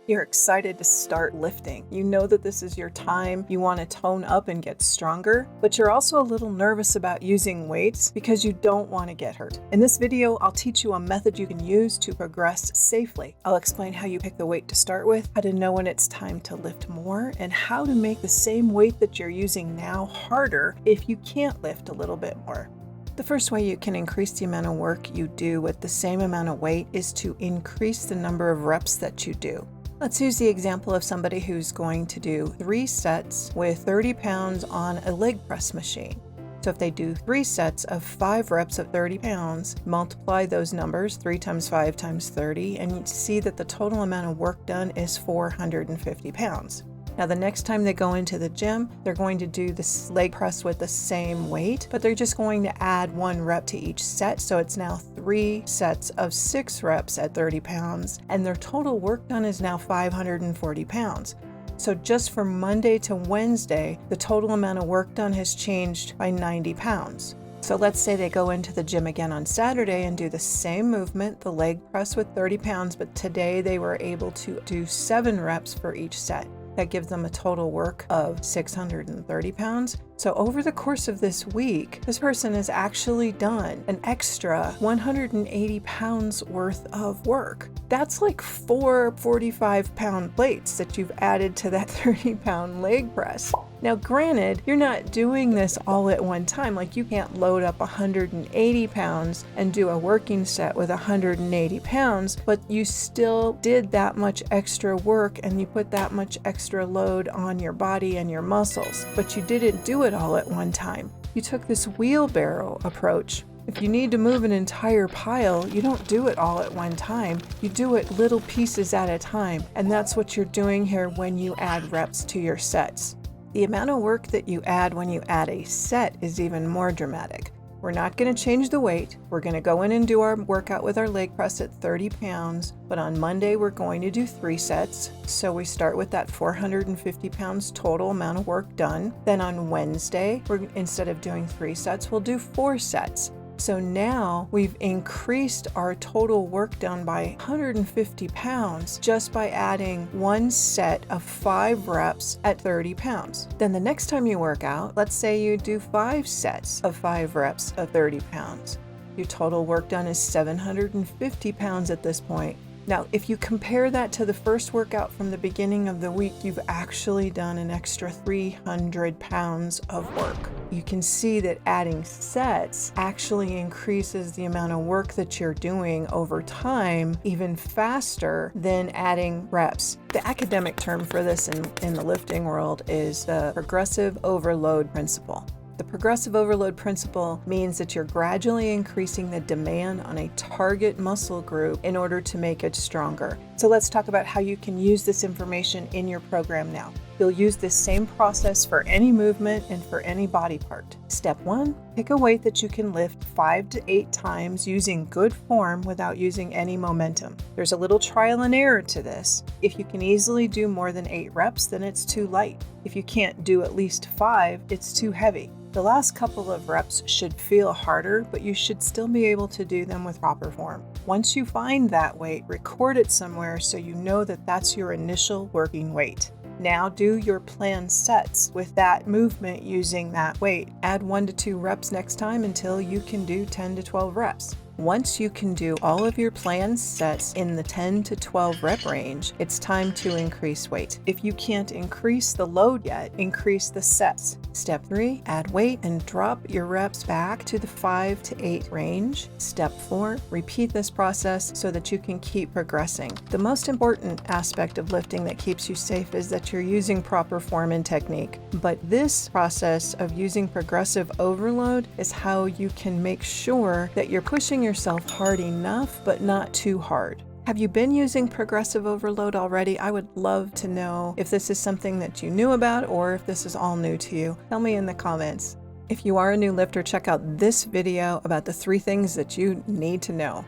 You're excited to start lifting. You know that this is your time. You want to tone up and get stronger, but you're also a little nervous about using weights because you don't want to get hurt. In this video, I'll teach you a method you can use to progress safely. I'll explain how you pick the weight to start with, how to know when it's time to lift more, and how to make the same weight that you're using now harder if you can't lift a little bit more. The first way you can increase the amount of work you do with the same amount of weight is to increase the number of reps that you do. Let's use the example of somebody who's going to do 3 sets with 30 pounds on a leg press machine. So if they do 3 sets of 5 reps of 30 pounds, multiply those numbers, 3 times 5 times 30, and you see that the total amount of work done is 450 pounds. Now the next time they go into the gym, they're going to do this leg press with the same weight, but they're just going to add 1 rep to each set. So it's now 3 sets of 6 reps at 30 pounds, and their total work done is now 540 pounds. So just from Monday to Wednesday, the total amount of work done has changed by 90 pounds. So let's say they go into the gym again on Saturday and do the same movement, the leg press with 30 pounds, but today they were able to do 7 reps for each set. That gives them a total work of 630 pounds. So over the course of this week, this person has actually done an extra 180 pounds worth of work. That's like 4 45-pound plates that you've added to that 30-pound leg press. Now, granted, you're not doing this all at one time. Like, you can't load up 180 pounds and do a working set with 180 pounds, but you still did that much extra work and you put that much extra load on your body and your muscles. But you didn't do it all at one time. You took this wheelbarrow approach. If you need to move an entire pile, you don't do it all at one time. You do it little pieces at a time. And that's what you're doing here when you add reps to your sets. The amount of work that you add when you add a set is even more dramatic. We're not going to change the weight. We're going to go in and do our workout with our leg press at 30 pounds, but on Monday we're going to do 3 sets. So we start with that 450 pounds total amount of work done. Then on Wednesday, instead of doing 3 sets, we'll do 4 sets. So now we've increased our total work done by 150 pounds just by adding 1 set of 5 reps at 30 pounds. Then the next time you work out, let's say you do 5 sets of 5 reps of 30 pounds. Your total work done is 750 pounds at this point. Now, if you compare that to the first workout from the beginning of the week, you've actually done an extra 300 pounds of work. You can see that adding sets actually increases the amount of work that you're doing over time even faster than adding reps. The academic term for this in the lifting world is the progressive overload principle. The progressive overload principle means that you're gradually increasing the demand on a target muscle group in order to make it stronger. So let's talk about how you can use this information in your program now. You'll use this same process for any movement and for any body part. Step 1, pick a weight that you can lift 5 to 8 times using good form without using any momentum. There's a little trial and error to this. If you can easily do more than 8 reps, then it's too light. If you can't do at least 5, it's too heavy. The last couple of reps should feel harder, but you should still be able to do them with proper form. Once you find that weight, record it somewhere so you know that that's your initial working weight. Now do your planned sets with that movement using that weight. Add 1 to 2 reps next time until you can do 10 to 12 reps. Once you can do all of your planned sets in the 10 to 12 rep range, it's time to increase weight. If you can't increase the load yet, increase the sets. Step 3, add weight and drop your reps back to the 5 to 8 range. Step 4, repeat this process so that you can keep progressing. The most important aspect of lifting that keeps you safe is that you're using proper form and technique. But this process of using progressive overload is how you can make sure that you're pushing yourself hard enough, but not too hard. Have you been using progressive overload already? I would love to know if this is something that you knew about or if this is all new to you. Tell me in the comments. If you are a new lifter, check out this video about the 3 things that you need to know.